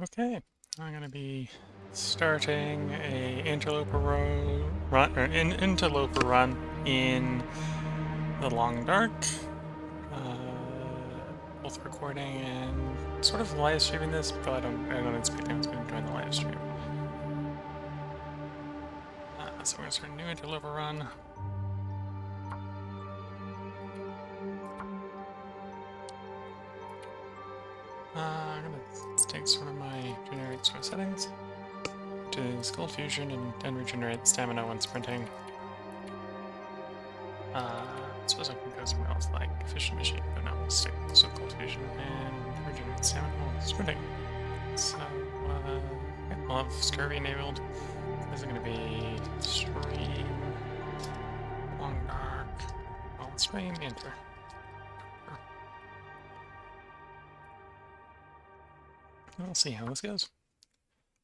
Okay, I'm going to be starting a interloper run, or an interloper run in the long dark, both recording and sort of live streaming this, but I don't anticipate anyone's going to join the live stream. So we're going to start a new interloper run. I'm going to take sort of my generic sort of settings to Skull Fusion and then regenerate stamina when sprinting. I suppose I can go somewhere else like Efficient Machine, but no, we'll stick with Cold Fusion and regenerate stamina while sprinting. So, yeah, I'll have Scurvy enabled. This is going to be Stream, Long Dark, Stream, Enter. We'll see how this goes.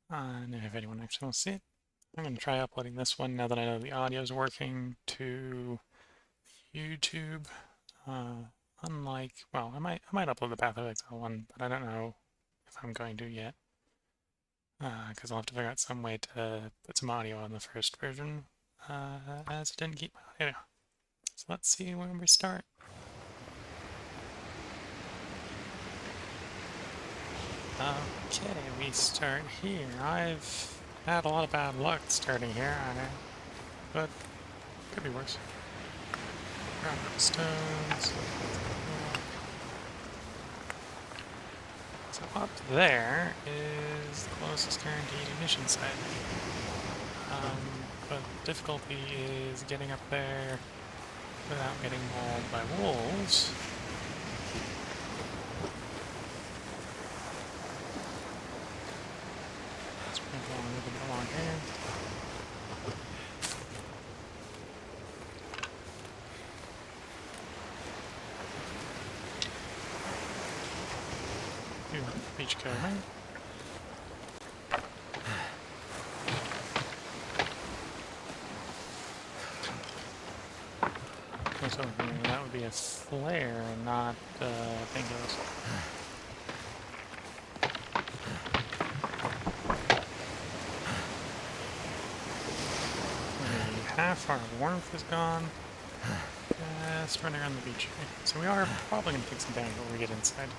And if anyone actually wants to see it, I'm going to try uploading this one now that I know the audio is working to YouTube. Unlike, well, I might upload the Path of Exile one, but I don't know if I'm going to yet. Because I'll have to figure out some way to put some audio on the first version, as it didn't keep my audio. So let's see when we start. Okay, we start here. I've had a lot of bad luck starting here, but could be worse. Grab the stones. So up there is the closest guaranteed ignition site. But the difficulty is getting up there without getting mauled by wolves. Let's bring along a little bit along here. Beach cover. So that would be a flare, not painkillers. Half our warmth is gone. Just running around the beach here. So we are probably going to take some damage when we get inside.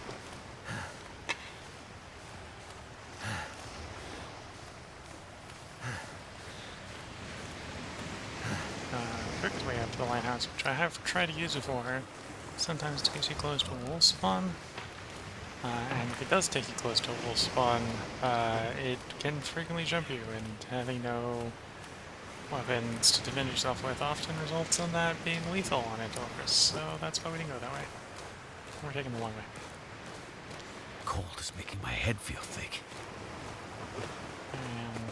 Quickest way up to the lighthouse, which I have tried to use before, sometimes takes you close to a wolf spawn. And if it does take you close to a wolf spawn, it can frequently jump you, and having no weapons to defend yourself with often results in that being lethal on Interlopers, so that's why we didn't go that way. We're taking the long way. Cold is making my head feel thick. And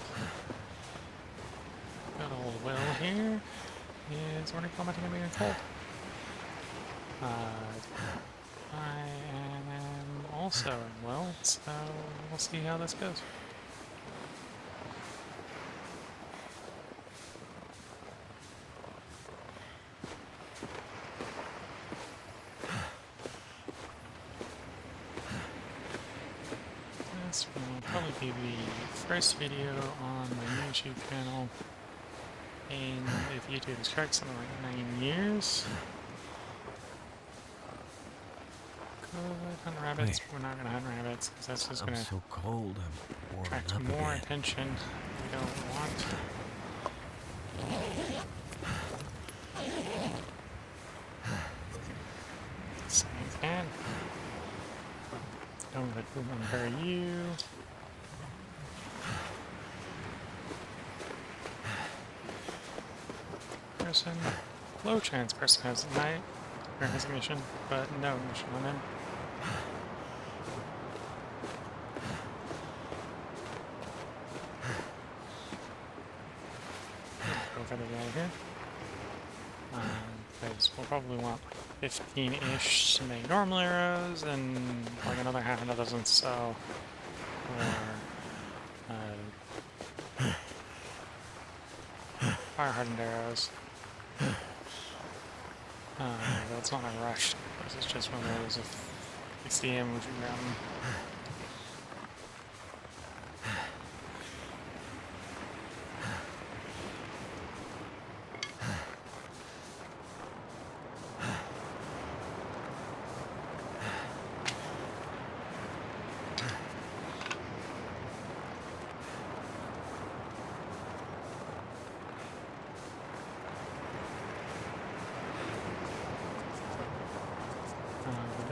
good old Will here is already commenting on being cold. I am also in Will, so we'll see how this goes. This will probably be the first video on my YouTube channel in, if YouTube is correct, something like 9 years. Could hunt rabbits, but we're not gonna hunt rabbits because that's just gonna so cold, I'm attract more attention we don't want. Same can. Don't let them unbury you. Person. Low chance person has a night, or has a mission, but no mission on him. Go for the guy here. Because we'll probably want 15-ish to make normal arrows, and like another half a dozen so for fire-hardened arrows. That's not a rush. This is just when there was a 60 damage around.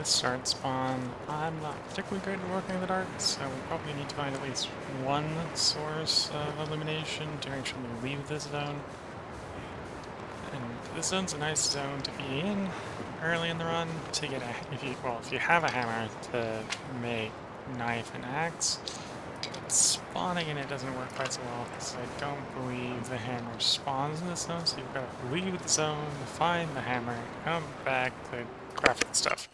start spawn. I'm not particularly great at working in the dark, so we probably need to find at least one source of illumination to actually leave this zone. And this zone's a nice zone to be in early in the run to get a, if you have a hammer to make knife and axe. But spawning in it doesn't work quite so well because I don't believe the hammer spawns in this zone, so you've got to leave the zone, find the hammer, come back to craft the stuff.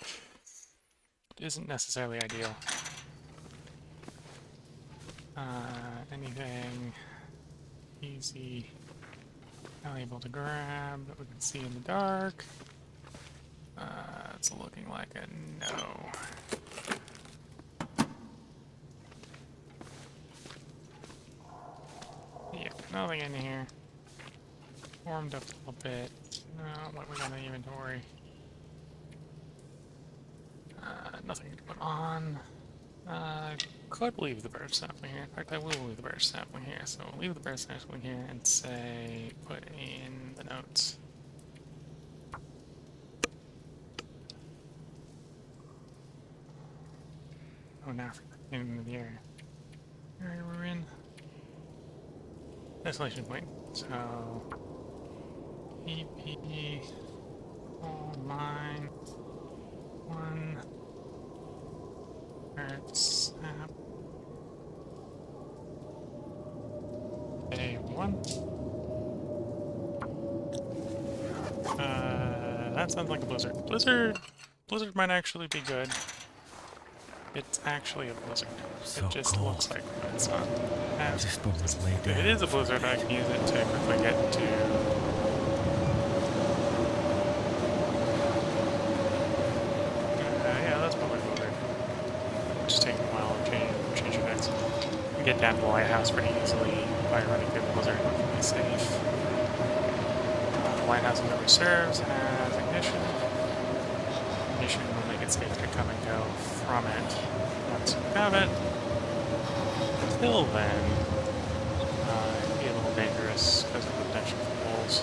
It isn't necessarily ideal. Anything easy, valuable to grab that we can see in the dark? It's looking like a no. Yeah, nothing in here. Warmed up a little bit. What we got in the inventory? Nothing to put on. Could leave the birch sapling here. In fact, I will leave the birch sapling here. So we'll leave the birch sapling here and say, put in the notes. Oh, now for the name of the area. Area we're in. Isolation point. So, EP, all mine, 1, birch sap. A1. That sounds like a blizzard. Blizzard might actually be good. It's actually a blizzard. So it just cold. looks like it's on. Just want to lay If down. it is a blizzard, I can use it to quickly get to. Yeah, that's probably a blizzard. Just taking a while to change your decks. You can get down to the lighthouse pretty easily by running through the blizzard. Be safe. The lighthouse in the reserves has ignition. Ignition will make it safe to come and go from it once you have it. Until then, it can be a little dangerous because of the potential for wolves.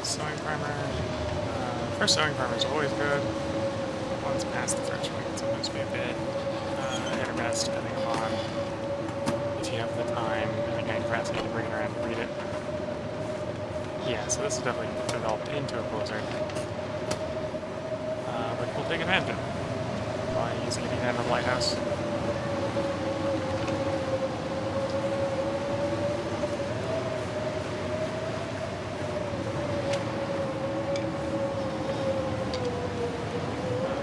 Sewing primer. First sewing primer is always good. Once past the first one, it can sometimes be a bit hit or miss depending upon if you have the time and the capacity to bring it around and read it. Yeah, so this is definitely developed into a blizzard. But we'll take advantage of it by using it again on the lighthouse.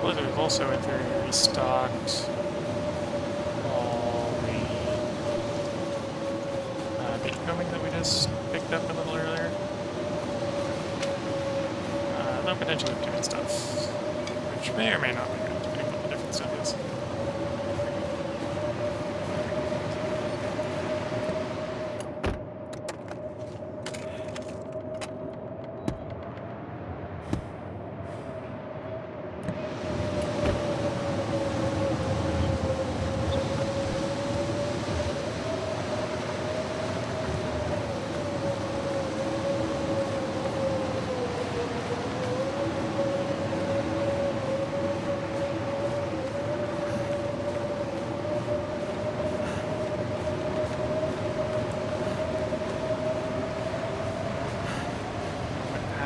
Blizzard is also in theory restocked all the beachcombing that we just picked up a little earlier. Though potentially different stuff, which may or may not be good, depending on what the different stuff is.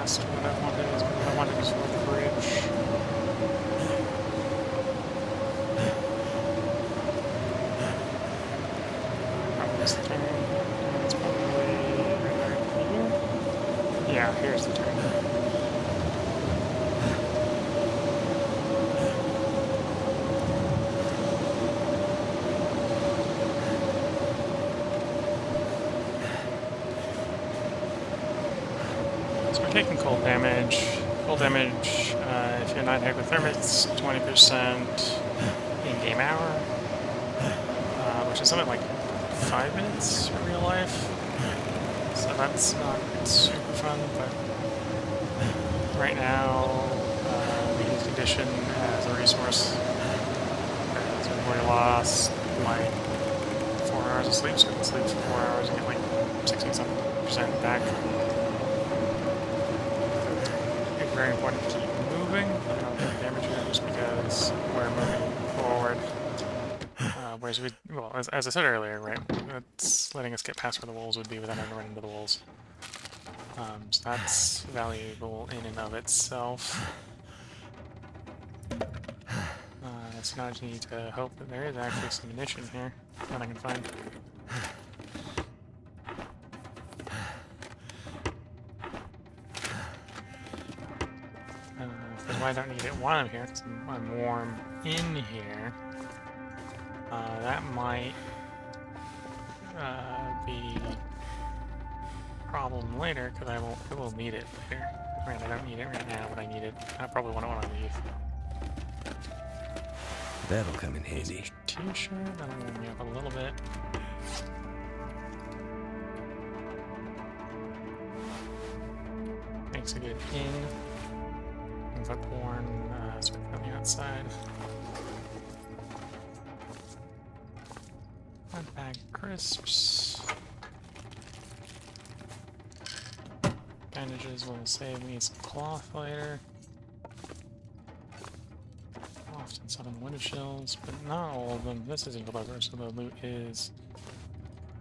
What I wanted is for the bridge. Probably this turn. It's probably right here. Yeah, here's the turn. So we're taking cold damage. Cold damage, if you're not hypothermic, it's 20% in-game hour, which is something like 5 minutes in real life. So that's not super fun, but right now we use condition as a resource. Because we've already lost like 4 hours of sleep, so we can sleep for 4 hours and get like 60-something% back. Very important to keep moving. I don't know if damage here. just because we're moving forward. Whereas well, as I said earlier, right, it's letting us get past where the walls would be without having to run into the walls. So that's valuable in and of itself. So now I just need to hope that there is actually some munition here that I can find. Because why I don't need it while I'm here, because I'm warm in here. That might be a problem later, because I will need it later. Right, I don't need it right now, but I need it. I probably want it when I leave. That'll come in handy. T-shirt, that'll warm me up a little bit. Makes a good in. Footborne, sort of on the outside. One bag of crisps. Bandages will save me some cloth later. Often some of the window shells, but not all of them. This is Interloper, so the loot is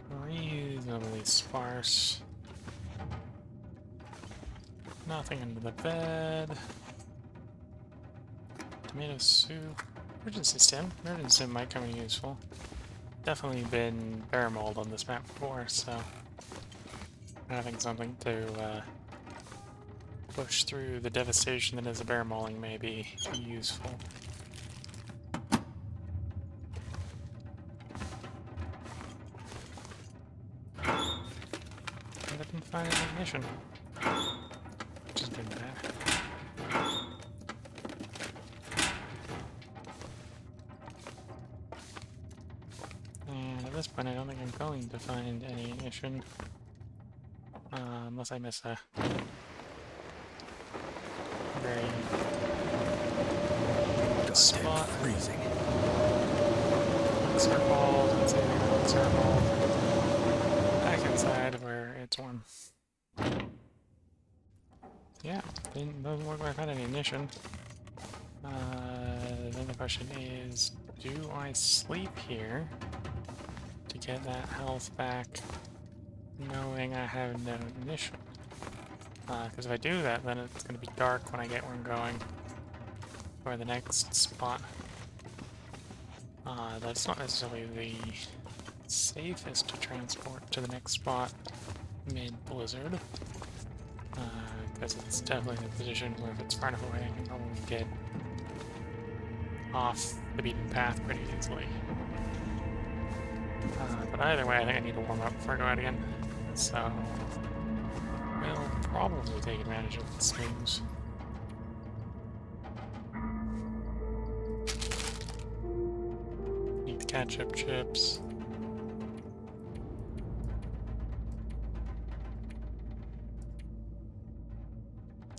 reasonably sparse. Nothing under the bed. Tomato soup. Emergency stim. Emergency stim might come in useful. Definitely been bear mold on this map before, so having something to push through the devastation that is a bear mauling may be useful. I didn't find any ignition, which has been bad. And at this point, I don't think I'm going to find any ignition, unless I miss a very spot. Freezing. Circle, let's see anything on the circle. Back inside where it's warm. Yeah, doesn't look like I found any ignition. Then the question is, do I sleep here to get that health back, knowing I have no ignition? Because if I do that, then it's going to be dark when I get where I'm going, or the next spot. That's not necessarily the safest to transport to the next spot mid-blizzard, because it's definitely in a position where if it's far enough away, I can probably get off the beaten path pretty easily. But either way, I think I need to warm up before I go out again, so we'll probably take advantage of the swings. Ketchup chips.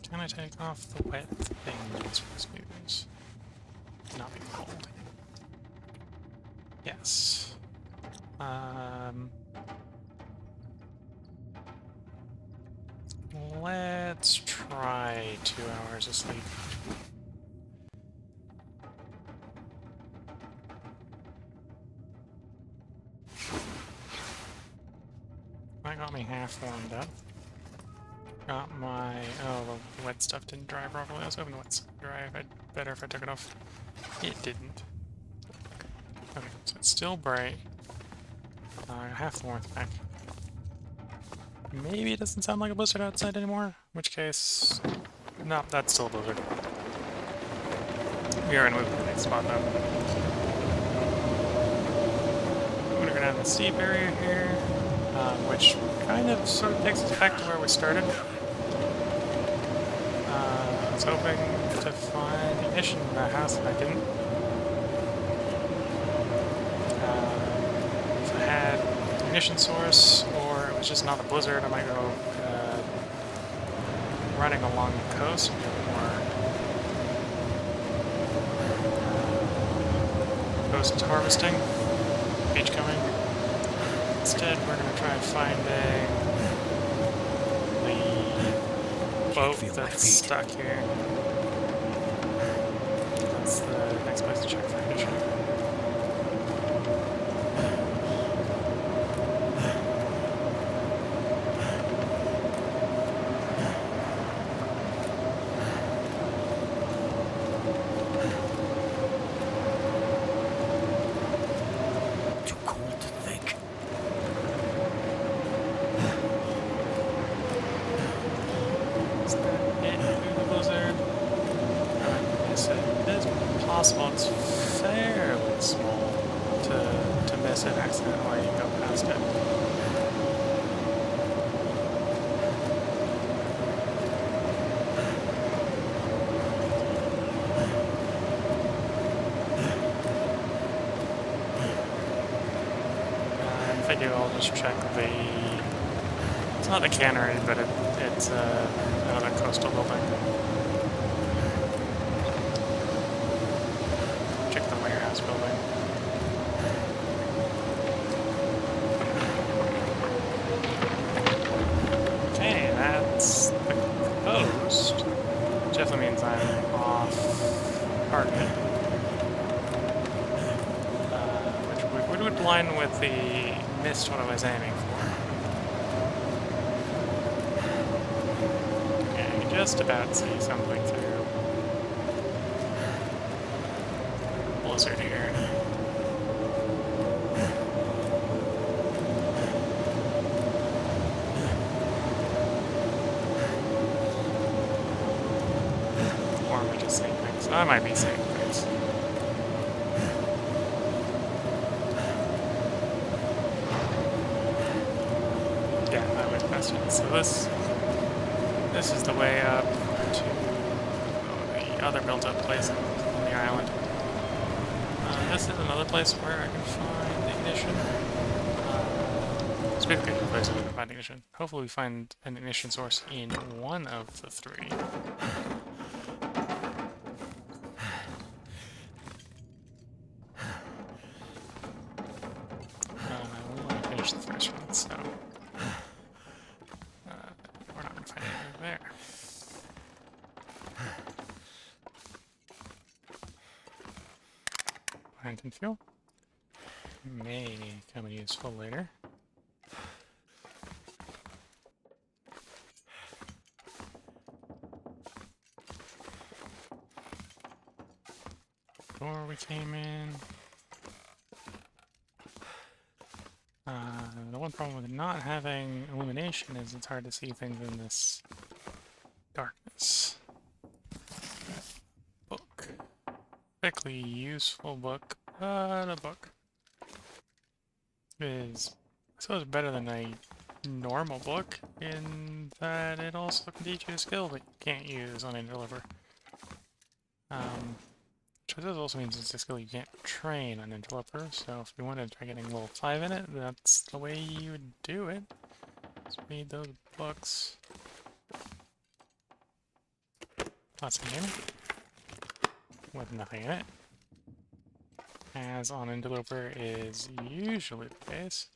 Can I take off the wet things for this news? Not be cold. Yes. Let's try 2 hours of sleep. That got me half warmed up. Got my... oh, the wet stuff didn't dry properly. I was hoping the wet stuff would dry. Better if I took it off. It didn't. Okay, so it's still bright. Half the warmth back. Maybe it doesn't sound like a blizzard outside anymore, in which case... no, that's still a blizzard. We are gonna move to the next spot though. I'm gonna go down the steep area here. Which kind of sort of takes us back to where we started. I was hoping to find ignition in that house, and I didn't. If I had ignition source, or it was just not a blizzard, I might go running along the coast and do more coast harvesting, beach coming. Instead, we're going to try finding the boat that's stuck here. next place to check for ignition. Too cool to think. Is that it through the blizzard? Yes, it is possible. It's fairly small to miss it accidentally and go past it. If I do, I'll just check the... It's not the cannery, but it's another coastal building. Check the warehouse building. Okay, that's the coast. Definitely means I'm off target. Which would align with the missed what I was aiming for. Yeah, you can just about see something through blizzard here. Or am I just seeing things? I might be seeing things. Yeah, I would question. So this is the way up to the other built-up place on the island. This is another place where I can find ignition. It's basically a place where we can find ignition. Hopefully we find an ignition source in one of the three. We want to finish the first one, so we're not going to find anything there. Plankton fuel may come in useful later. Before we came in. The one problem with not having illumination is it's hard to see things in this darkness. Book. Particularly useful book, but a book is, I suppose, better than a normal book in that it also can teach you a skill that you can't use on Interloper. Which also means it's a skill you can't train on Interloper, so if you want to try getting level 5 in it, that's the way you would do it. Just read those books. Lots of gaming. With nothing in it. As on Interloper is usually the case.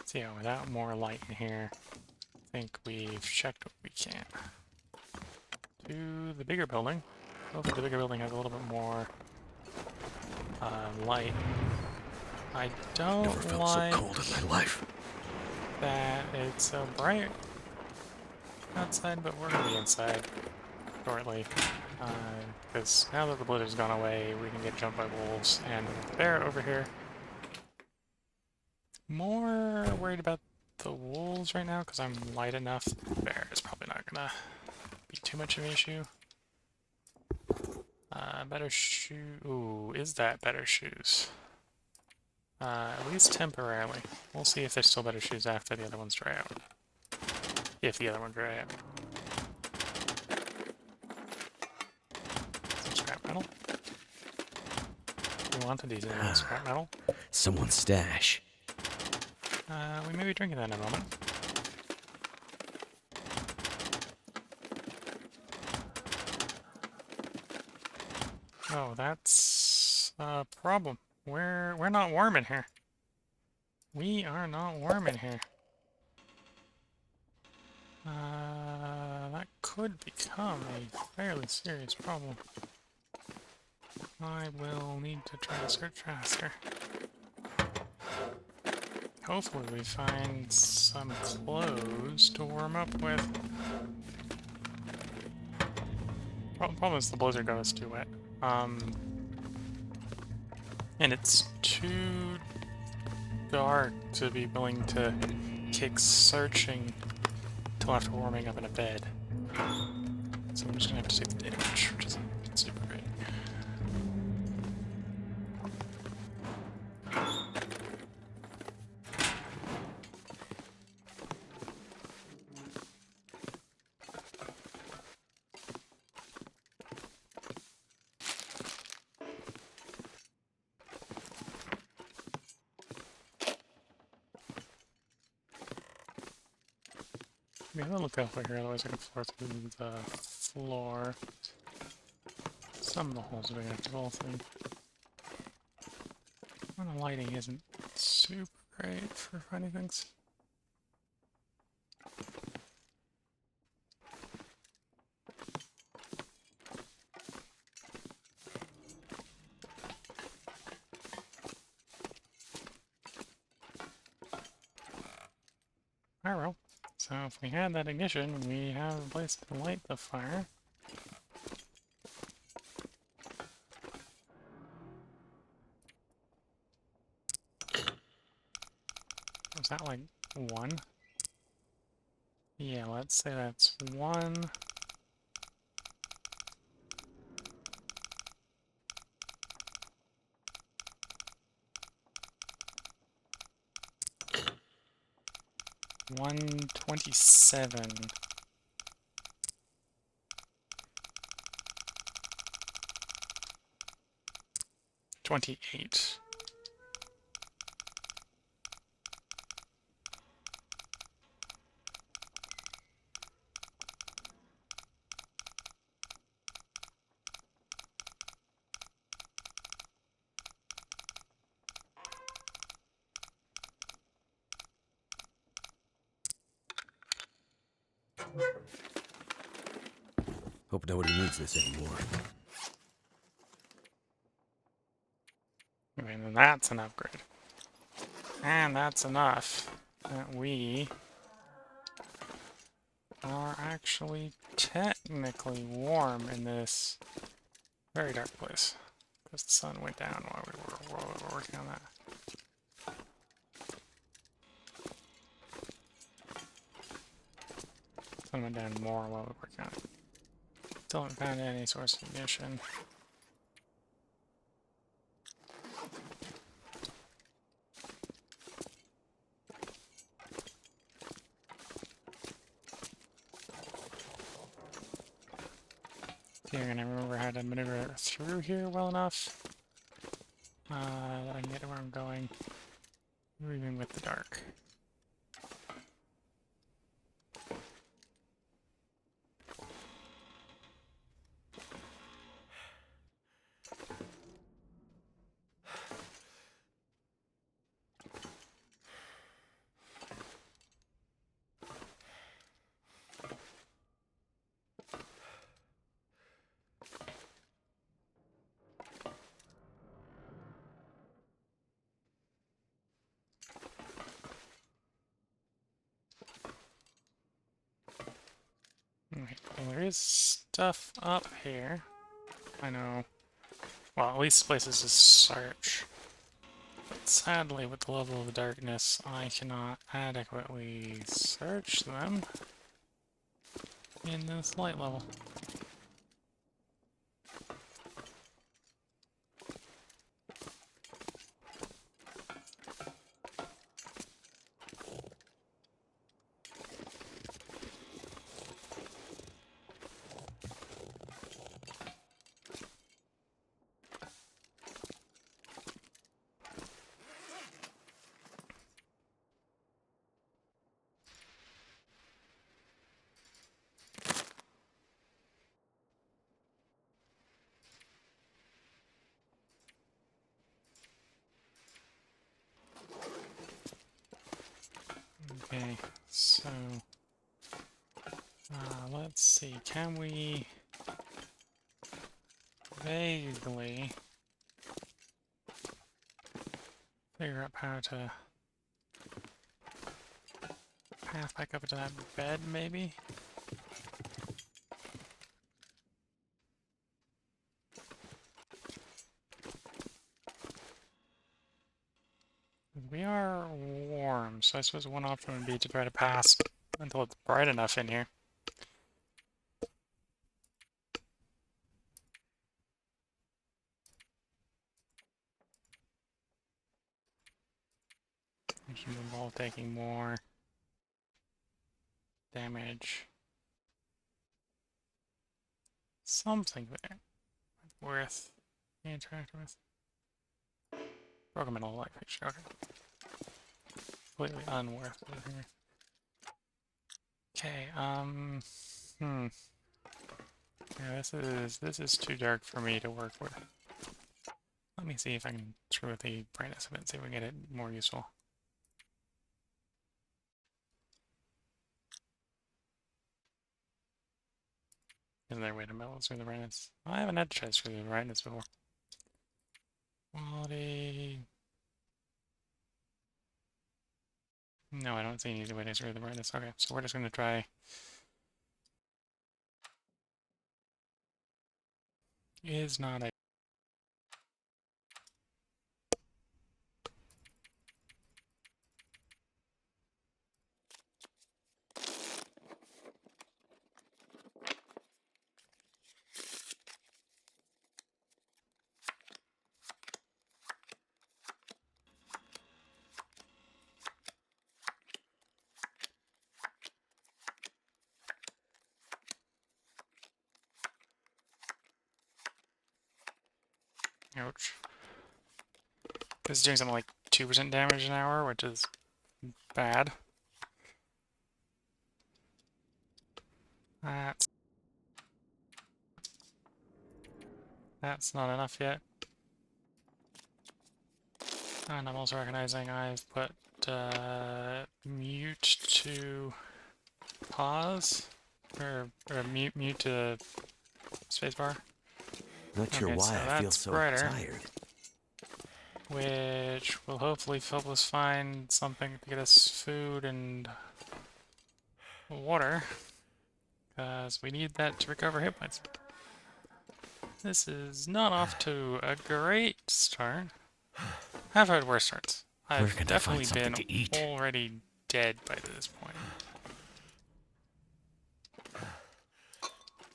So yeah, without more light in here, I think we've checked what we can. To the bigger building. Hopefully the bigger building has a little bit more light. I don't Never felt like so cold in my life. that it's so bright outside, but we're gonna be inside shortly. Because now that the blizzard's gone away, we can get jumped by wolves and the bear over here. More worried about the wolves right now because I'm light enough. The bear is probably not gonna be too much of an issue. Better shoe. Ooh, is that better shoes? At least temporarily. We'll see if there's still better shoes after the other ones dry out. If the other ones dry out. Some scrap metal. We want to do scrap metal. Someone's stash. We may be drinking that in a moment. Oh, that's a problem. We're not warm in here. We are not warm in here. That could become a fairly serious problem. I will need to try to search faster. Hopefully we find some clothes to warm up with. Problem is the blizzard got us too wet. And it's too dark to be willing to kick searching till after warming up in a bed. So I'm just gonna have to take the damage, which isn't super great. Maybe I'll look over here, otherwise I can floor through the floor. Some of the holes are big enough to go through. The lighting isn't super great for finding things. Alright, well, so if we had that ignition, we have a place to light the fire. Was that like 1? Yeah, let's say that's 1. $127. 28. Hope nobody needs this anymore. I mean, and that's an upgrade. And that's enough that we are actually technically warm in this very dark place. Because the sun went down while we were working on that. Sun went down more while we were working on it. Still haven't found any source of ignition. You're gonna remember how to maneuver through here well enough that I can get to where I'm going, even with the dark. Okay, well, there is stuff up here. I know. Well, at least places to search. But sadly, with the level of darkness, I cannot adequately search them in this light level. Okay, so let's see, can we vaguely figure out how to path back up to that bed, maybe? We are warm, so I suppose one option would be to try to pass until it's bright enough in here. Which would involve taking more damage. Something there worth interacting with. Broken metal light fixture, okay. Completely unworth it here. Okay, yeah, this is too dark for me to work with. Let me see if I can screw with the brightness of it and see if we can get it more useful. Is there a way to melt through the brightness? I haven't had to try through the brightness before. Quality. No, I don't see an easy way to screw the brightness. Okay, so we're just going to try. Is not a. Ouch. This is doing something like 2% damage an hour, which is bad. That's not enough yet. And I'm also recognizing I've put mute to pause, or mute to spacebar. Not sure Okay, so why I feel that's so brighter, tired. which will hopefully help us find something to get us food and water, because we need that to recover hit points. This is not off to a great start. I've had worse starts. Where I've can I definitely find something been to eat? already dead by this point.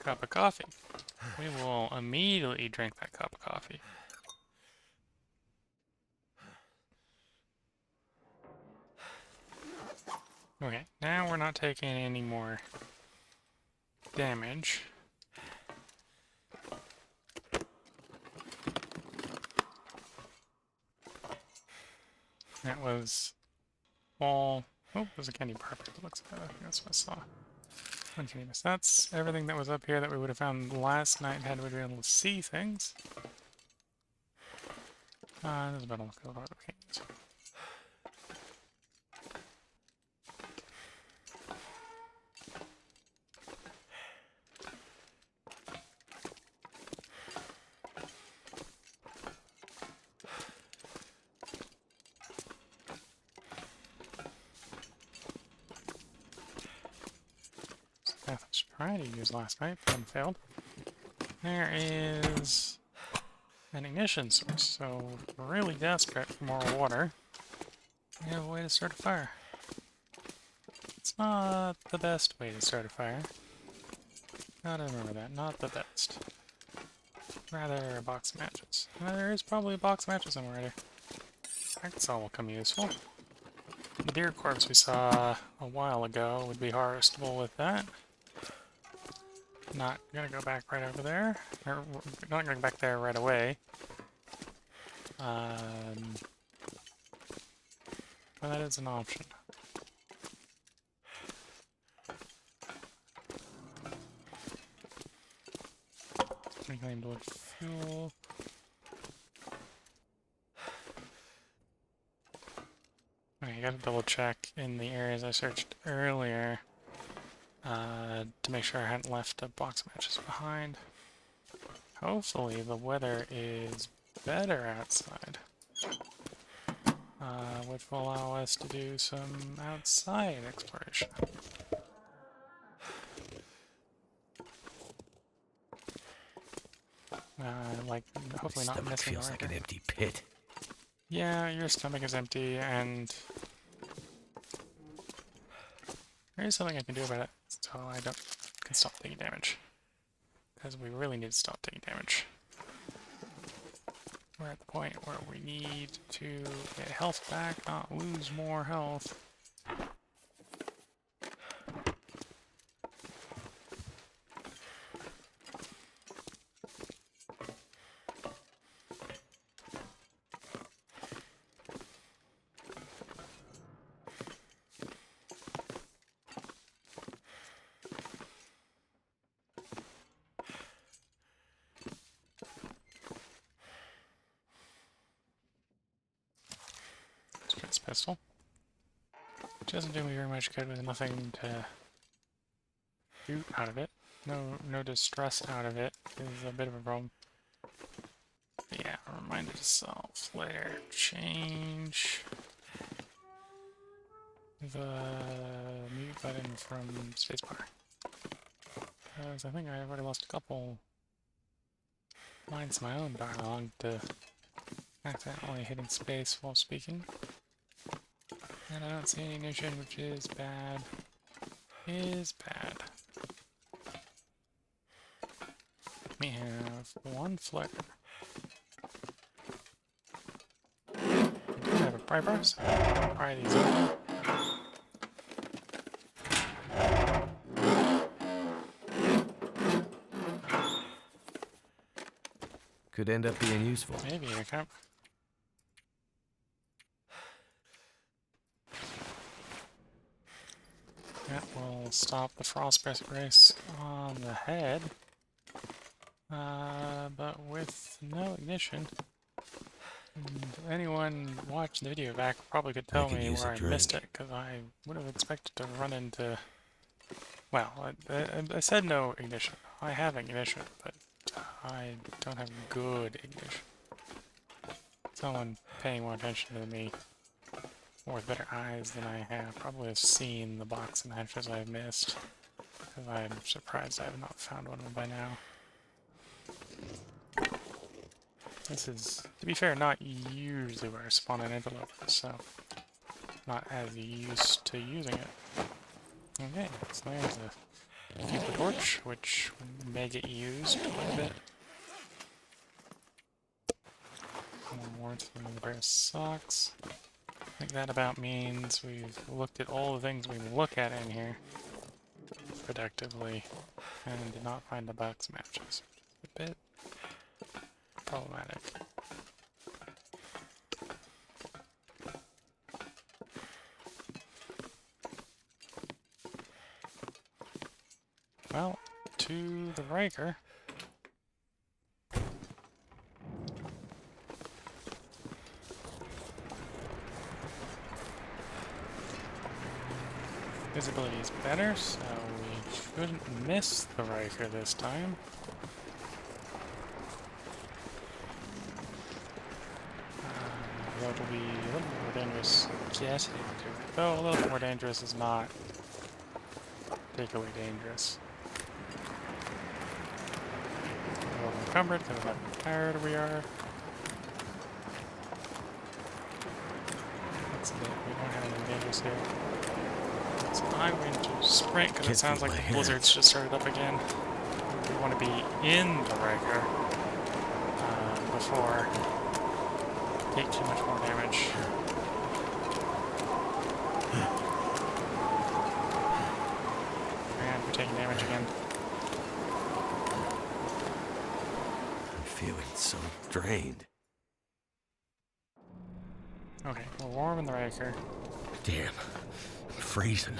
Cup of coffee. We will immediately drink that cup of coffee. Okay, now we're not taking any more damage. That was all... Oh, there's a candy bar. It looks like I think that's what I saw. One candy bar. So that's everything that was up here that we would have found last night had we been able to see things. There's about all the candies. Path I was trying to use last night, but failed. There is an ignition source, so we're really desperate for more water. We have a way to start a fire. It's not the best way to start a fire. Gotta remember that, not the best. Rather a box of matches. There is probably a box of matches somewhere here. That's all will come useful. The deer corpse we saw a while ago would be harvestable with that. Not gonna go back right over there. Or, not going back there right away. But that is an option. Reclaimed wood fuel. Okay, I gotta double check in the areas I searched earlier to make sure I hadn't left a box of matches behind. Hopefully the weather is better outside. which will allow us to do some outside exploration. Like, hopefully My not stomach missing the feels like an Riker. empty pit. Yeah, your stomach is empty, and there is something I can do about it, so I can stop taking damage. Because we really need to stop taking damage. We're at the point where we need to get health back, not lose more health. This pistol. Which doesn't do me very much good with nothing to shoot out of it. No distress out of it is a bit of a problem. But yeah, reminder to self. Flare. Change the mute button from spacebar. Because I think I already lost a couple lines of my own dialogue to accidentally hitting space while speaking. And I don't see any ignition, which is bad. Is bad. We have one flare. We do have a pry bar, so I'll pry these open. Could end up being useful. Maybe I can. That will stop the frost brace on the head. But with no ignition. And anyone watching the video back probably could tell me where I missed it, because I would have expected to run into... Well, I said no ignition. I have ignition, but I don't have good ignition. Someone paying more attention to me, or with better eyes than I have, probably have seen the box of matches I've missed, because I'm surprised I have not found one by now. This is, to be fair, not usually where I spawn an Interloper, so not as used to using it. Okay, so there's a Cupid torch, which may get used quite a bit. One more thing in the pair of socks. I think that about means we've looked at all the things we look at in here productively and did not find the box matches, which is a bit problematic. Well, to the Riker. Visibility is better, so we shouldn't miss the Riker this time. Though it'll be a little more dangerous getting to it. Though a little more dangerous is not particularly dangerous. A little encumbered because of how tired we are. That's it. We don't have anything dangerous here. So I'm going to sprint because it sounds like the blizzard's just started up again. We want to be in the Riker before take too much more damage. And we're taking damage again. I'm feeling so drained. Okay, we're warm in the Riker. Damn, I'm freezing.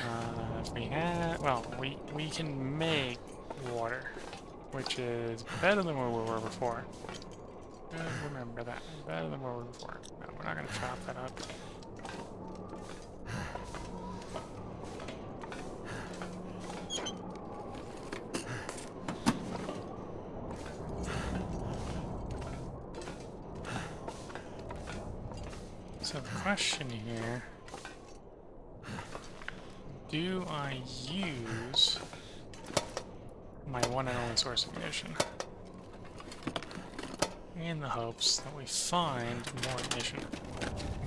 If we had, well, we can make water, which is better than where we were before. Good, remember that. Better than where we were before. No, we're not gonna chop that up. So the question here. Do I use my one and only source of ignition in the hopes that we find more ignition?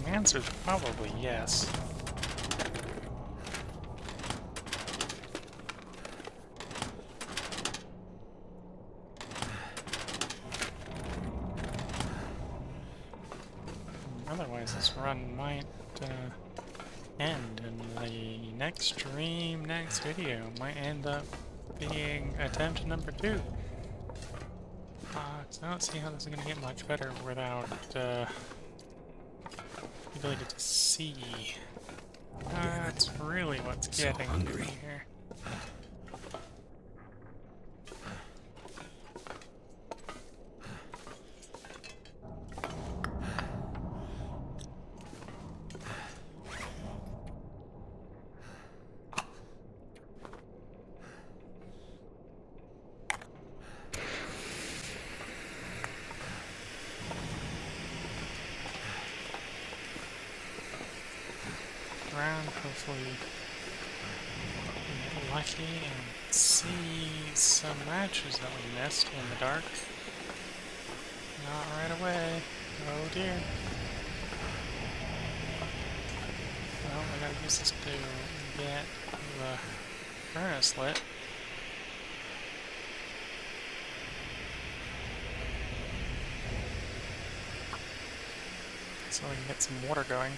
The answer is probably yes. Otherwise, this run might end, and the next stream, next video, might end up being attempt number 2. So I don't see how this is going to get much better without the ability to see. That's really what's So getting hungry. me here. Around, hopefully get lucky and see some matches that we missed in the dark. Not right away. Oh dear. Well, I gotta use this to get the furnace lit. So we can get some water going.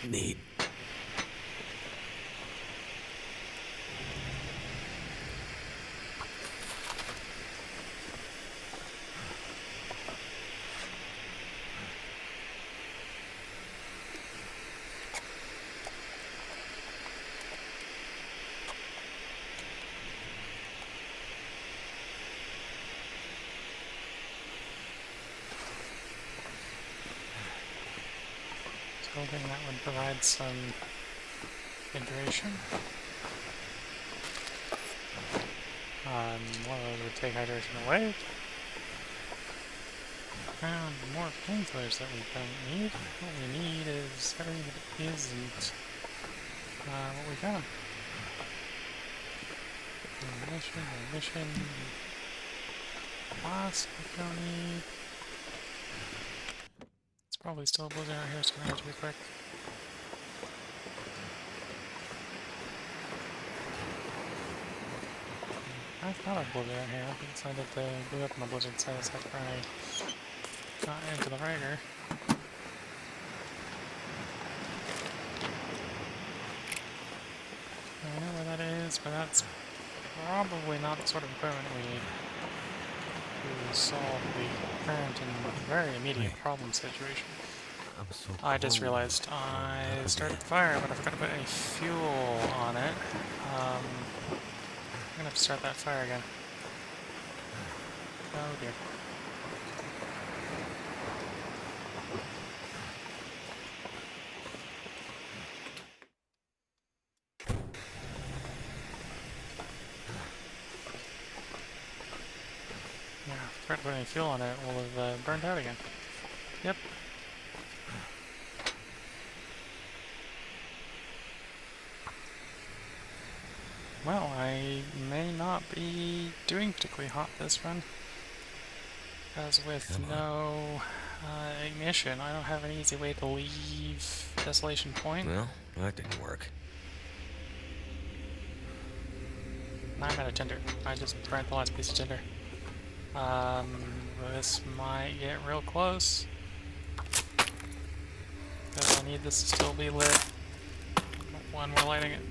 Neat. Hoping that would provide some hydration. One of those would take hydration away. Found more painkillers that we don't need. What we need is everything that isn't what we found. Mission. Boss, we don't need. It's probably still a blizzard out here, so I'm gonna have to be quick. I thought I'd blizzard out here. I decided to blew up my blizzard size after I got into the rider. I know where that is, but that's probably not the sort of equipment we need to solve the current and very immediate problem situation. I'm so I just cold. realized I started the fire, but I forgot to put any fuel on it. I'm gonna have to start that fire again. Oh dear. Yeah, forgot to put any fuel on it. Will have burned out again. Yep. Well, I may not be doing particularly hot this run, because with no ignition, I don't have an easy way to leave Desolation Point. Well, that didn't work. I'm out of tinder. I just burnt the last piece of tinder. This might get real close, because I need this to still be lit when we're lighting it.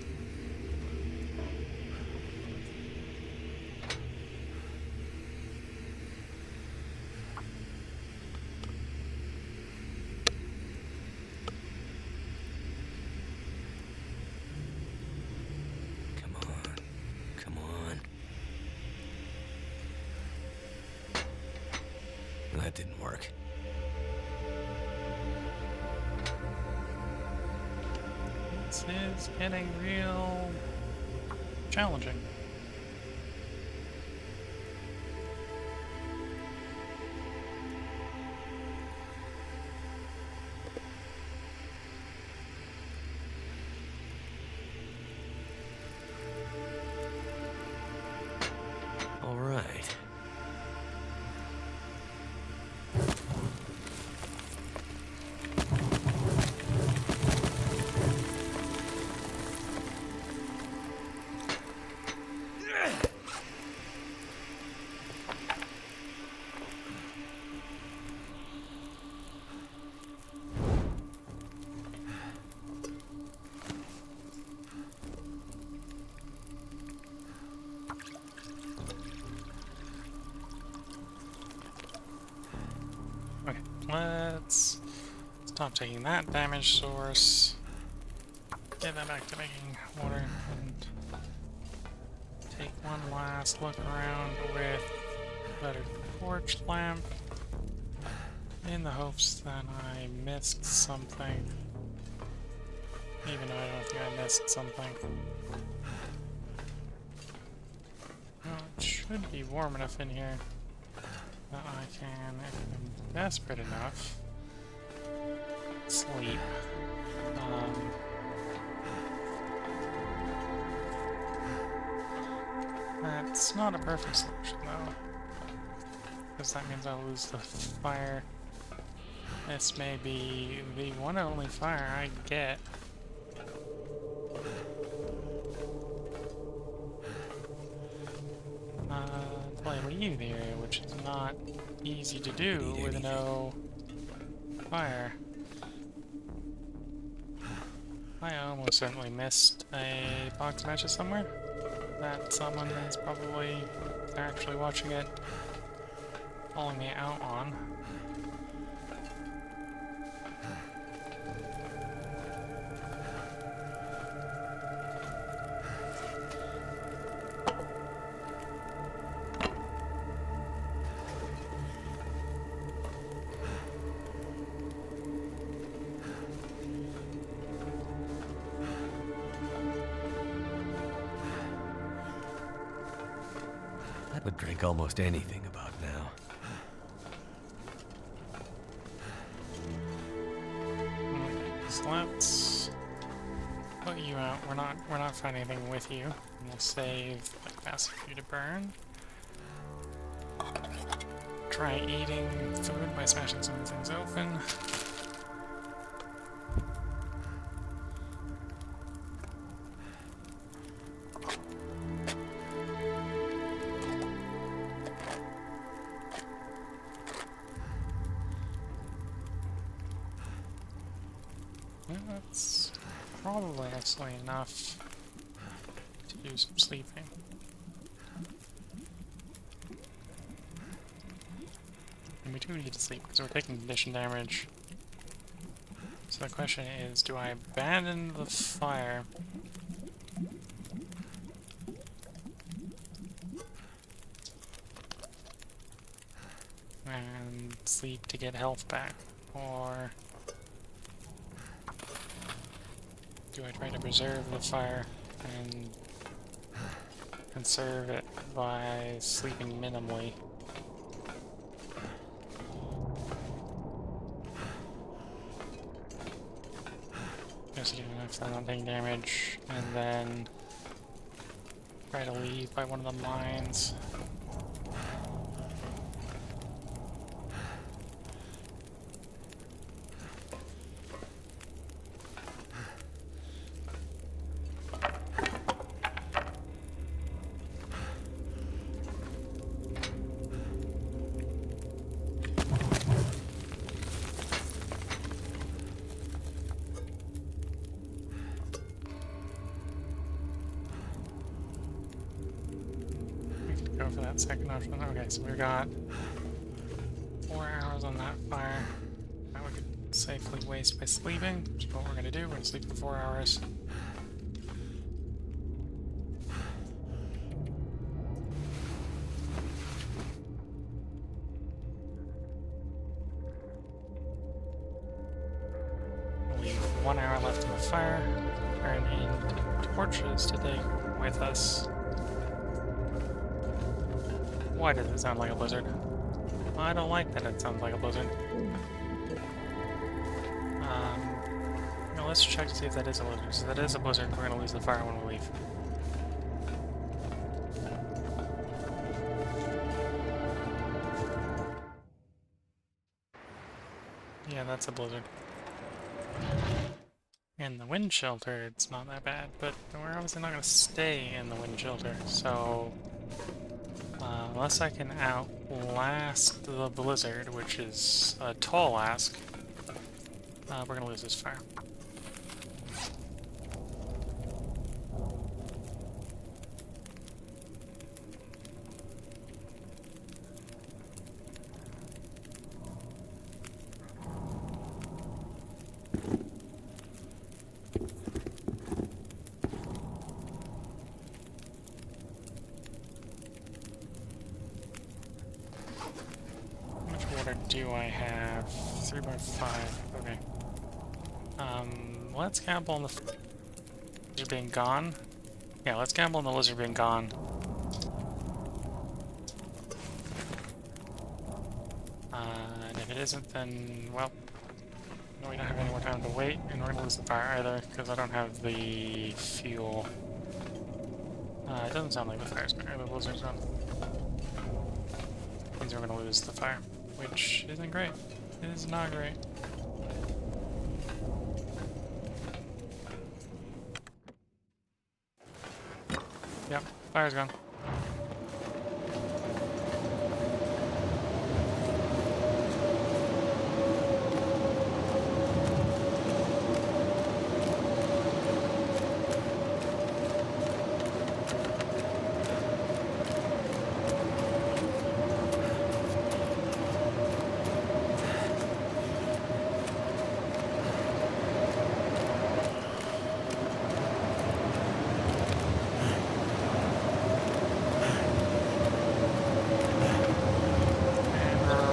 That didn't work. Let's This is getting real challenging. All right. Okay, let's stop taking that damage source. Get that back to making water and take one last look around with better torch lamp in the hopes that I missed something. Even though I don't think I missed something. Well, it should be warm enough in here that I can, if I'm desperate enough, sleep. That's not a perfect solution though, because that means I'll lose the fire. This may be the one and only fire I get. Until I leave the area, which is not easy to do with no fire. I almost certainly missed a box matches somewhere that someone is probably actually watching it, calling me out on. I would drink almost anything about now. So let's put you out. We're not finding anything with you. And we'll save the capacity for you to burn. Try eating food by smashing some of the things open. That's probably actually enough to do some sleeping. And we do need to sleep because we're taking condition damage. So the question is, do I abandon the fire and sleep to get health back? Or do I try to preserve the fire and conserve it by sleeping minimally? Just do enough so I'm not taking damage, and then try to leave by one of the mines. Go for that second option. Okay, so we've got 4 hours on that fire that we could safely waste by sleeping, which is what we're gonna do. We're gonna sleep for 4 hours. Leave 1 hour left in the fire. turn into torches to take with us. Why does it sound like a blizzard? I don't like that it sounds like a blizzard. Now let's check to see if that is a blizzard. So if that is a blizzard, we're gonna lose the fire when we leave. Yeah, that's a blizzard. In the wind shelter, it's not that bad, but we're obviously not gonna stay in the wind shelter, so unless I can outlast the blizzard, which is a tall ask, we're gonna lose this fire. How much water do I have? 3 by 5. Okay. Let's gamble on the lizard being gone. Yeah, let's gamble on the lizard being gone. And if it isn't, then, well, we don't have any more time to wait, and we're gonna lose the fire either, because I don't have the fuel. It doesn't sound like the fire's gone, or the blizzard's gone. Means we're gonna lose the fire, which isn't great. It is not great. Yep, fire's gone.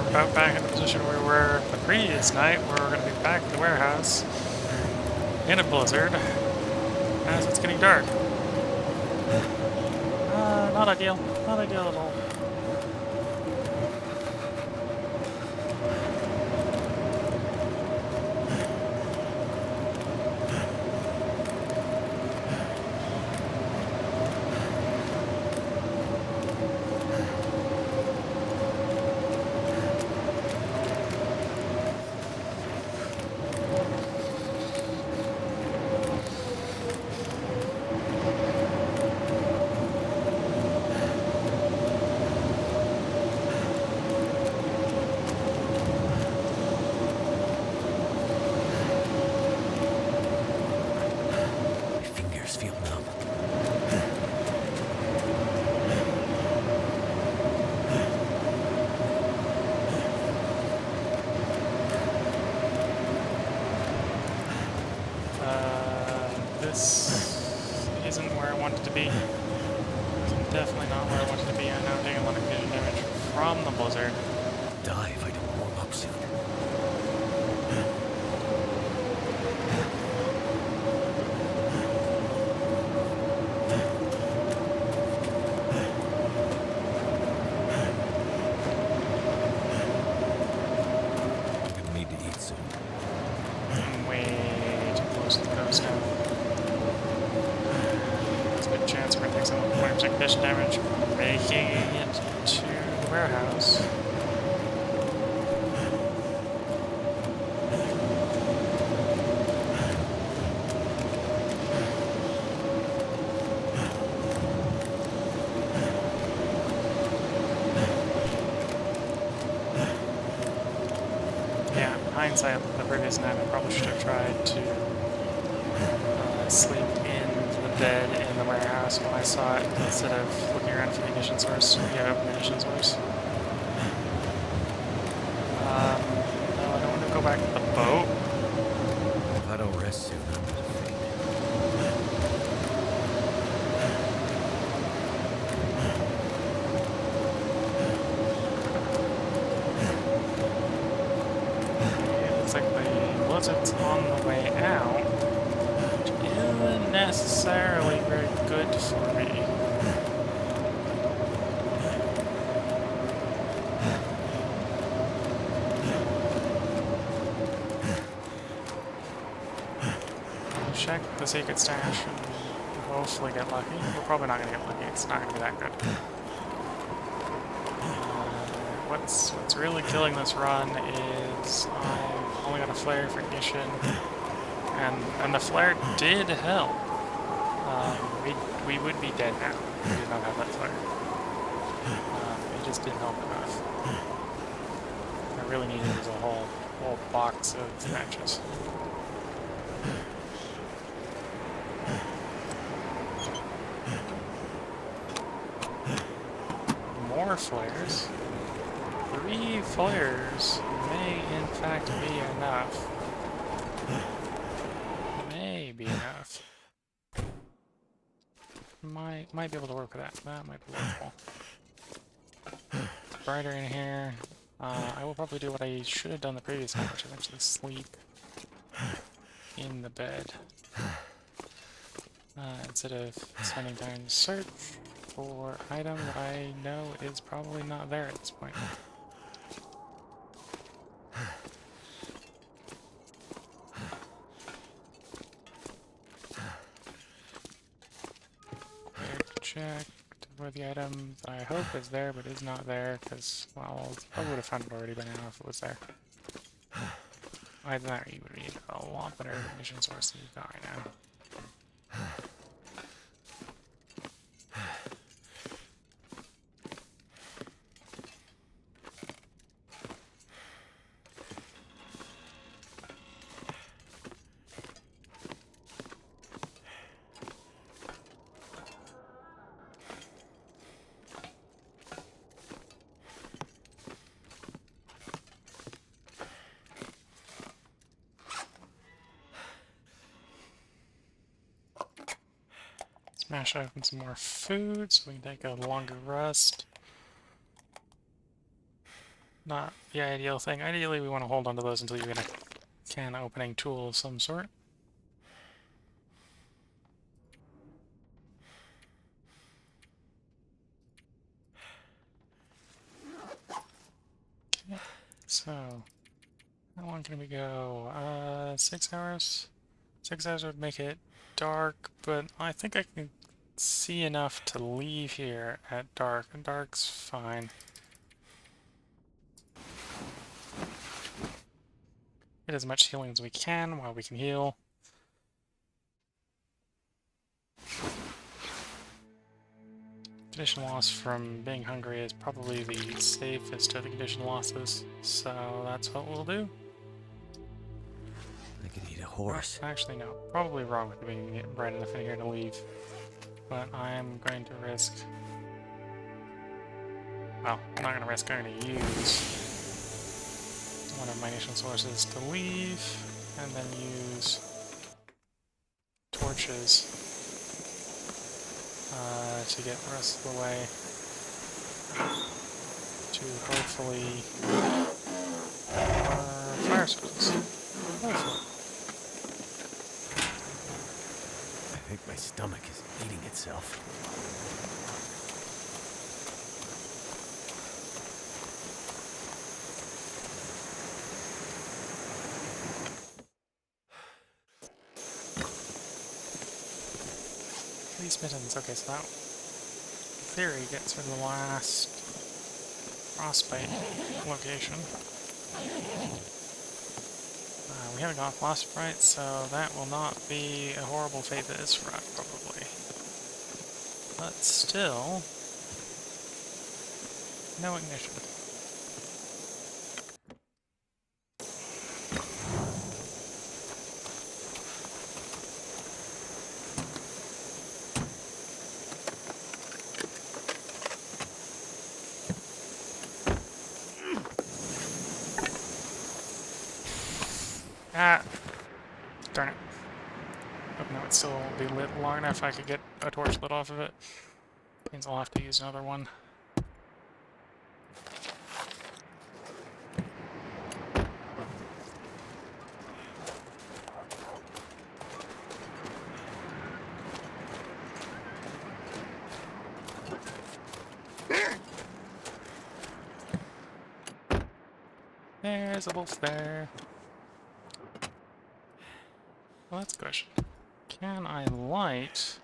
About back in the position we were the previous night, where we're going to be back at the warehouse in a blizzard as it's getting dark. Not ideal. Not ideal at all. This isn't where I wanted to be. It's definitely not where I wanted to be. I'm now taking a lot of collision damage from the blizzard. Die if I don't warm up soon. I'm gonna need to eat soon. I'm way too close to the coast now. There's a good chance we're going to take some 20% condition damage, making it to the warehouse. Yeah, in hindsight, the previous night I probably should have tried to sleep in the bed in the warehouse when I saw it instead of looking around for the ignition source. Yeah, open the ignition source. No, I don't want to go back to the boat. If I don't rest soon, I'm gonna faint. It looks like the blizzard's on the way out, which isn't necessarily very good for me. Check the secret stash and hopefully get lucky. We're probably not going to get lucky. It's not going to be that good. What's really killing this run is I've only got a flare for ignition, and the flare did help. We would be dead now if we did not have that flare. It just didn't help enough. I really needed was a whole box of matches. More flares. 3 flares may in fact be enough. May be enough. Might be able to work with that. That might be workable. It's brighter in here. I will probably do what I should have done the previous time, which is actually sleep in the bed. Instead of spending time to search for an item that I know is probably not there at this point. Quick check where the item that I hope is there but is not there, because, well, I would have found it already by now if it was there. Either that or you would need a lot better ignition source than you've got right now. Smash open some more food so we can take a longer rest. Not the ideal thing. Ideally, we want to hold on to those until you get a can opening tool of some sort. Okay, so how long can we go? 6 hours? 6 hours would make it dark, but I think I can see enough to leave here at dark, and dark's fine. Get as much healing as we can while we can heal. Condition loss from being hungry is probably the safest of the condition losses, so that's what we'll do. I could eat a horse. Actually, no. Probably wrong with being bright enough in here to leave. But I'm going to risk... Well, I'm not going to risk. I'm going to use one of my ignition sources to leave, and then use torches to get the rest of the way to hopefully fire sources. Hopefully. I think my stomach is eating itself. These mittens, okay, so that, in theory, gets rid of the last frostbite location. We haven't got frostbite, so that will not be a horrible fate that is front, probably. But still, no ignition. Ah! Darn it. Hope now it still won't be lit long enough I could get a torch lit off of it. Means I'll have to use another one. There's a wolf there. Well, that's a question. Can I light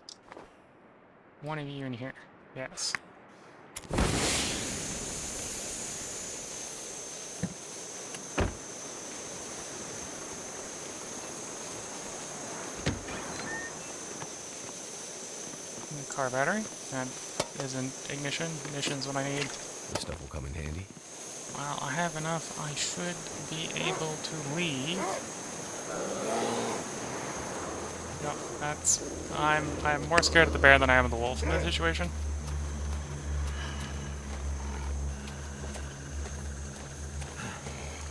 one of you in here? Yes. Car battery. That isn't ignition. Ignition's what I need. This stuff will come in handy. Well, I have enough. I should be able to leave. No, that's... I'm more scared of the bear than I am of the wolf in this situation.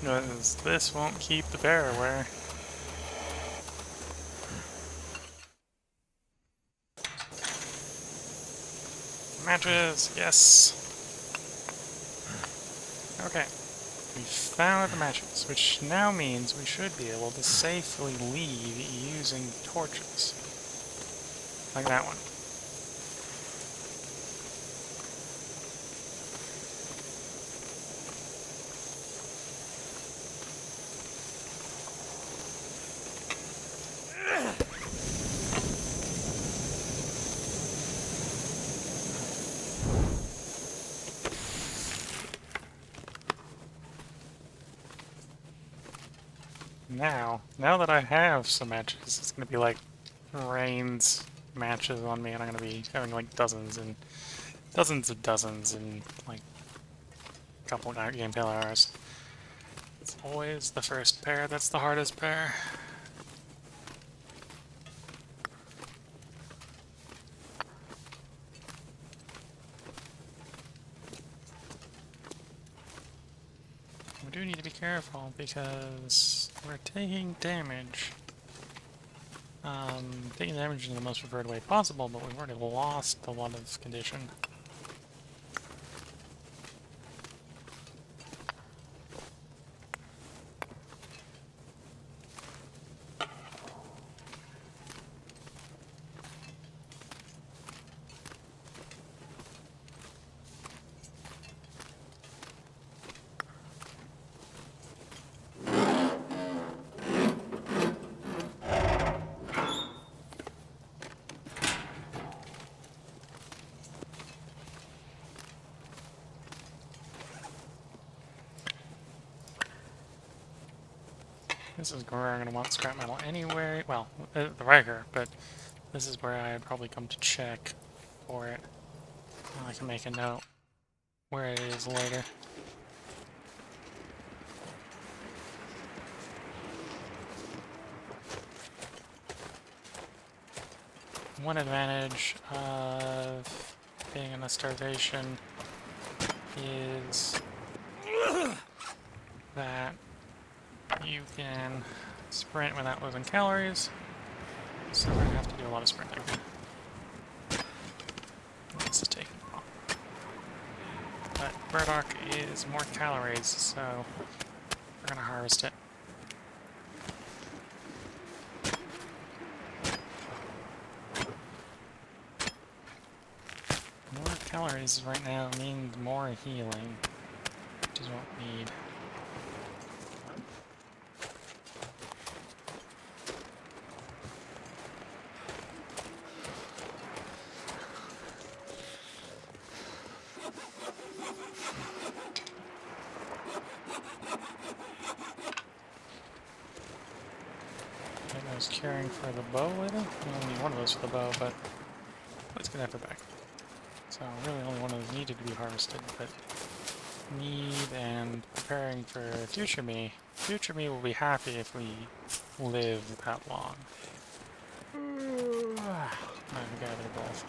Because this won't keep the bear away. Matches! Yes! Okay. We found the matches, which now means we should be able to safely leave using torches. Like that one. Now that I have some matches, it's gonna be like rains matches on me, and I'm gonna be having like dozens and dozens in like a couple gameplay hours. It's always the first pair that's the hardest pair. We do need to be careful because we're taking damage. Taking damage in the most preferred way possible, but we've already lost a lot of condition. This is where I'm going to want scrap metal anyway. Well, right here, but this is where I'd probably come to check for it. I can make a note where it is later. One advantage of being in a starvation is that you can sprint without losing calories, so we're gonna have to do a lot of sprinting. This is taking a while. But burdock is more calories, so we're gonna harvest it. More calories right now means more healing, which is what we need. I was caring for the bow later. We only need one of those for the bow, but let's get that back. So really only one of those needed to be harvested, but need and preparing for future me. Future me will be happy if we live that long. I've gathered both.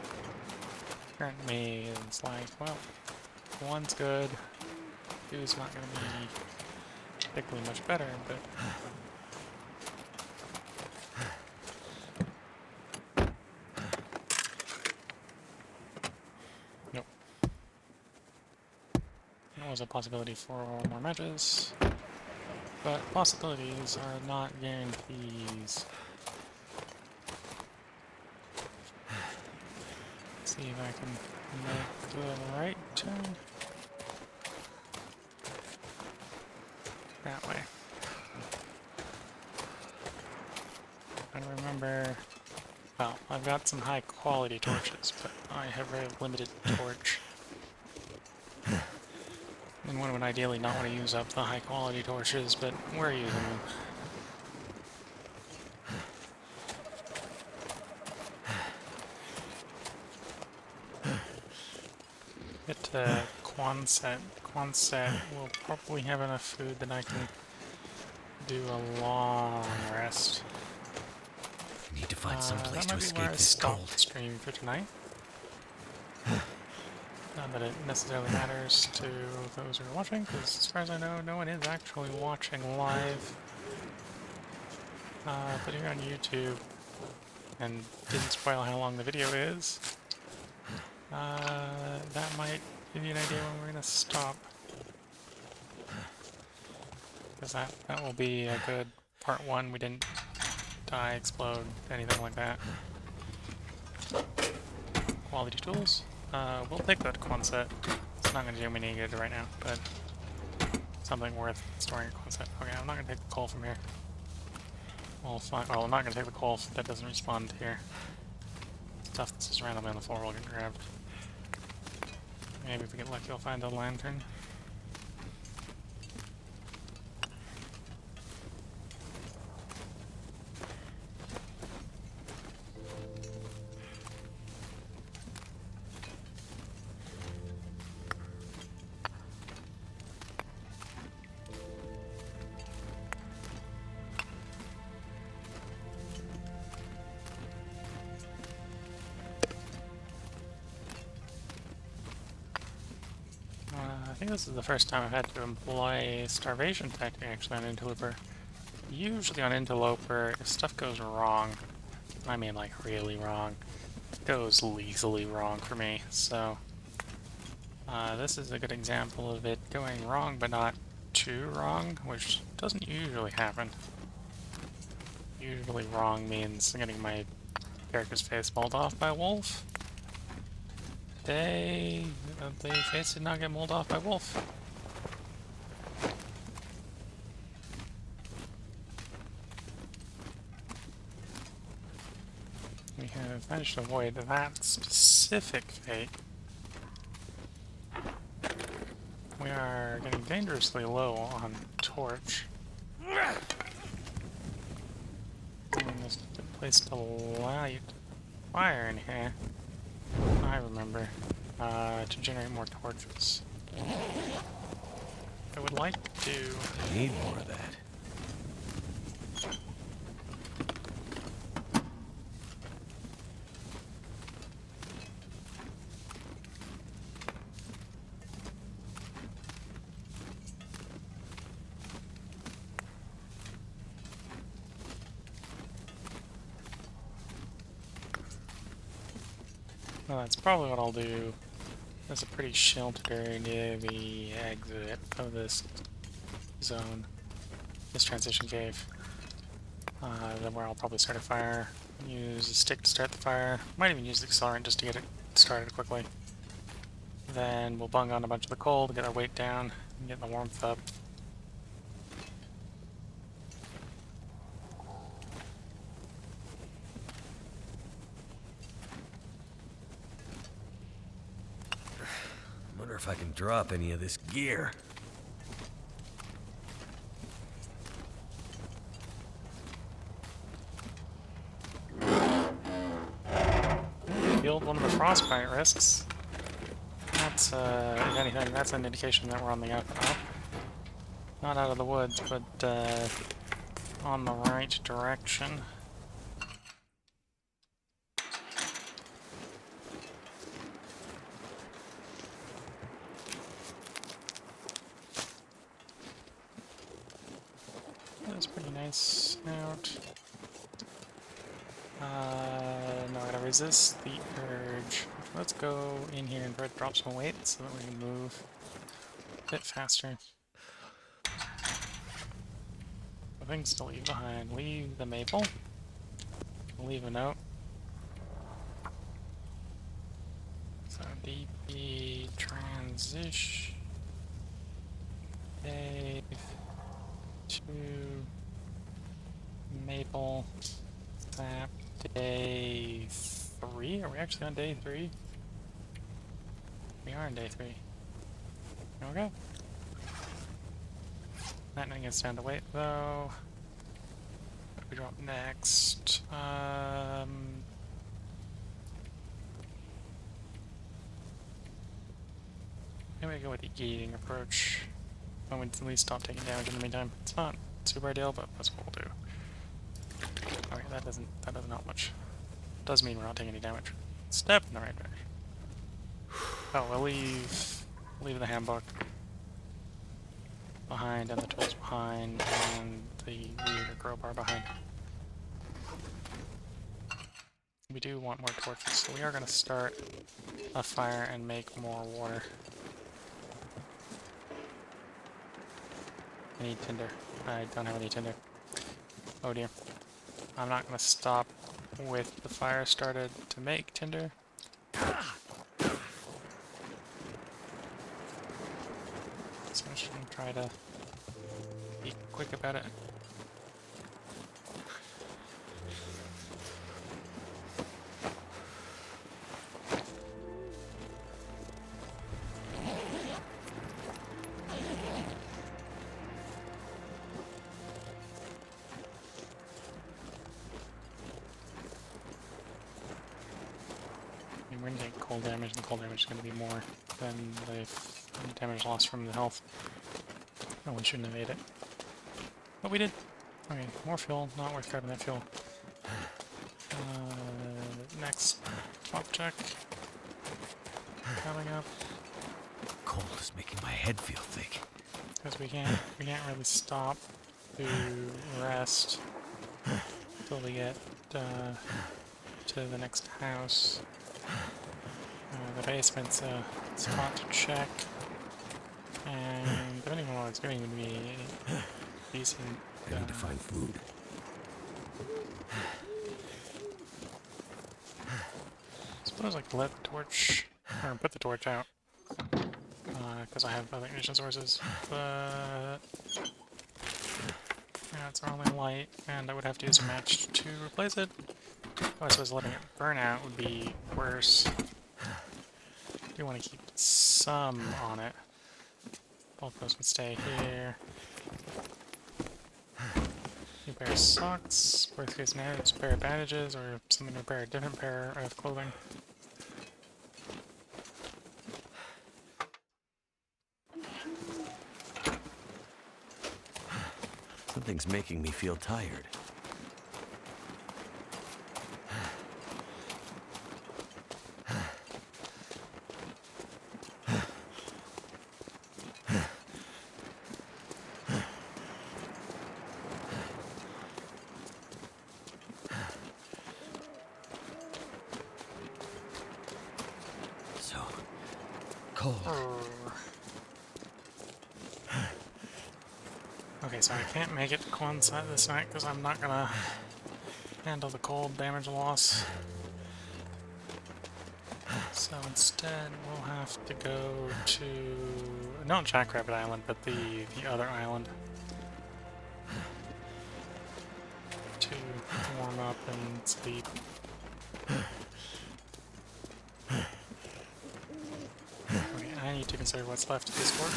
Current me is like, well, one's good, two's not going to be particularly much better, but nope. There was a possibility for more matches, but possibilities are not guarantees. Let's see if I can make the right turn. that way. I remember... Well, I've got some high quality torches, but I have very limited torch. And one would ideally not want to use up the high quality torches, but we're using them. Get to Quonset. Quonset will probably have enough food that I can do a long rest. I need to find some place That to might be where escape I this stop cold. the stream for tonight. Not that it necessarily matters to those who are watching, because as far as I know, no one is actually watching live. But here on YouTube, and didn't spoil how long the video is, that might give you an idea when we're going to stop. Because that will be a good part one. We didn't die, explode, anything like that. Quality tools. We'll take that Quonset. It's not going to do me any good right now, but something worth storing a Quonset. Okay, I'm not going to take the coal from here. Well, fine. Well, I'm not going to take the coal that doesn't respond here. Stuff that's just randomly on the floor will get grabbed. Maybe if we get lucky, we'll find a lantern. I think this is the first time I've had to employ starvation tactic actually on Interloper. Usually on Interloper, if stuff goes wrong, I mean like really wrong, it goes lethally wrong for me, so this is a good example of it going wrong but not too wrong, which doesn't usually happen. Usually wrong means getting my character's face mauled off by a wolf. The face did not get mauled off by wolf. We have managed to avoid that specific fate. We are getting dangerously low on torch. There's a good place to light fire in here. I remember. To generate more torches. I would like to... I need more of that. Well, that's probably what I'll do. There's a pretty shelter near the exit of this zone, this transition cave. Then where I'll probably start a fire. Use a stick to start the fire. Might even use the accelerant just to get it started quickly. Then we'll bung on a bunch of the coal to get our weight down and get the warmth up. Wonder if I can drop any of this gear. Killed one of the frostbite risks. That's, if anything, that's an indication that we're on the up and up. Not out of the woods, but on the right direction. That's pretty nice out. No, I gotta resist the urge. Let's go in here and try to drop some weight so that we can move a bit faster. The things to leave behind. Leave the maple. Leave a note. So DP transition. Cave. to maple sap day 3. Are we actually on day 3? We are on day 3. Okay. That gets down to weight though. What do we drop next? Maybe I go with the eating approach. I would at least stop taking damage in the meantime. It's not super ideal, but that's what we'll do. Okay, that doesn't help much. Does mean we're not taking any damage. Step in the right direction. Oh, we'll leave the handbook behind and the tools behind and the weed or crowbar behind. We do want more torches, so we are going to start a fire and make more water. I need tinder. I don't have any tinder. Oh dear. I'm not going to stop with the fire started to make tinder. So I'm just going to try to be quick about it. We're going to take cold damage, and the cold damage is going to be more than the damage lost from the health. No one shouldn't have made it. But we did. Okay, more fuel, not worth grabbing that fuel. Next object coming up. Cold is making my head feel thick. Because we can't really stop to rest until we get to the next house. The basement's a spot to check, and depending on what it's doing would be decent. I need to find food. I suppose I could let the torch, or put the torch out, because I have other ignition sources, but yeah, it's our only light, and I would have to use a match to replace it. Oh, I suppose letting it burn out would be worse. I do want to keep some on it. Both those would stay here. New pair of socks. Worst case scenario, it's a pair of bandages, or something to repair a different pair of clothing. Something's making me feel tired. So cold. Okay, so I can't make it to coincide this night because I'm not gonna handle the cold damage loss. So instead, we'll have to go to not Jackrabbit Island, but the other island to warm up and sleep. Okay, I need to consider what's left of this torch.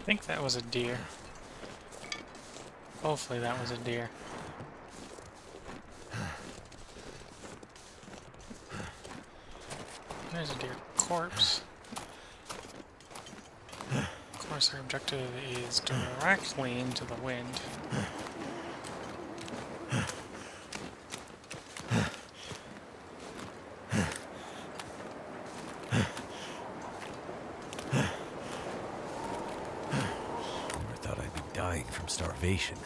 think that was a deer. Hopefully that was a deer. There's a deer corpse. Of course, our objective is directly into the wind. Never thought I'd be dying from starvation.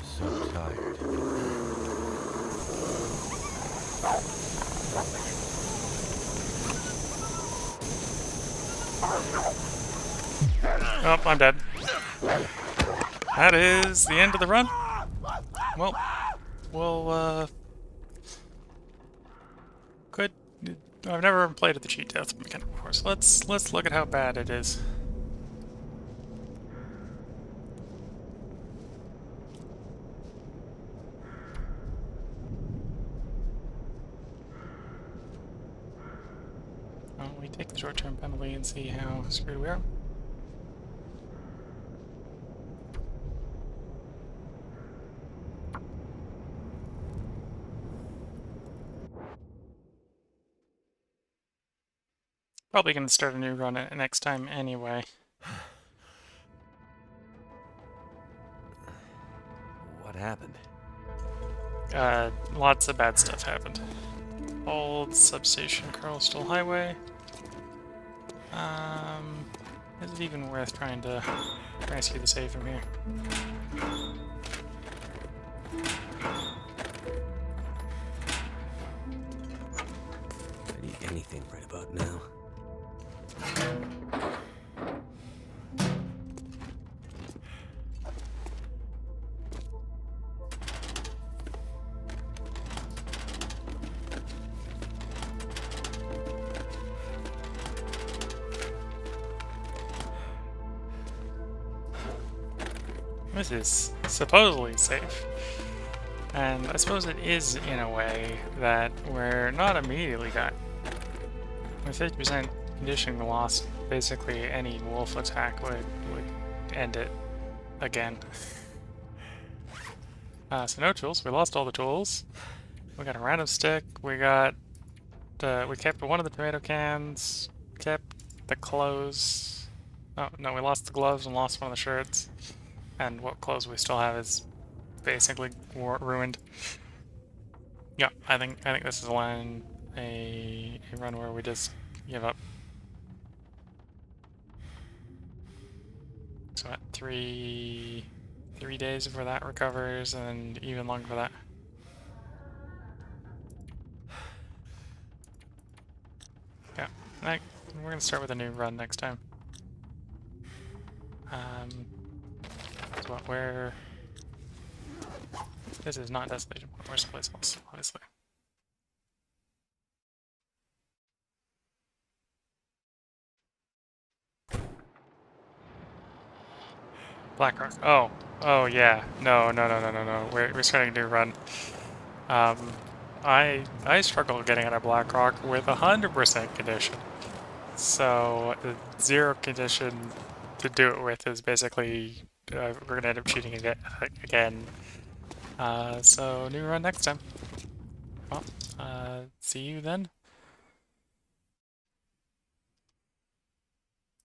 So tired. Oh, I'm dead. That is the end of the run. Well, good. I've never played at the cheat death mechanic before, so let's look at how bad it is. Well, we take the short-term penalty and see how screwed we are. Probably going to start a new run next time anyway. What happened? Lots of bad stuff happened. Old substation, Coastal Highway. Is it even worth trying to rescue the save from here? I need anything right about now. This is supposedly safe. And I suppose it is in a way that we're not immediately got. With 50% conditioning loss, basically any wolf attack would end it again. So no tools. We lost all the tools. We got a random stick. We got we kept one of the tomato cans. Kept the clothes. Oh no, we lost the gloves and lost one of the shirts. And what clothes we still have is basically ruined. Yeah, I think this is a run where we just give up. So at three days before that recovers, and even longer for that. Yeah, we're gonna start with a new run next time. So where? This is not Desolation. Where's the place else? Obviously. Blackrock. Oh yeah. No. We're starting a new run. I struggle getting out of Blackrock with 100% condition. So the 0 condition to do it with is basically we're gonna end up cheating again. So new run next time. Well, see you then.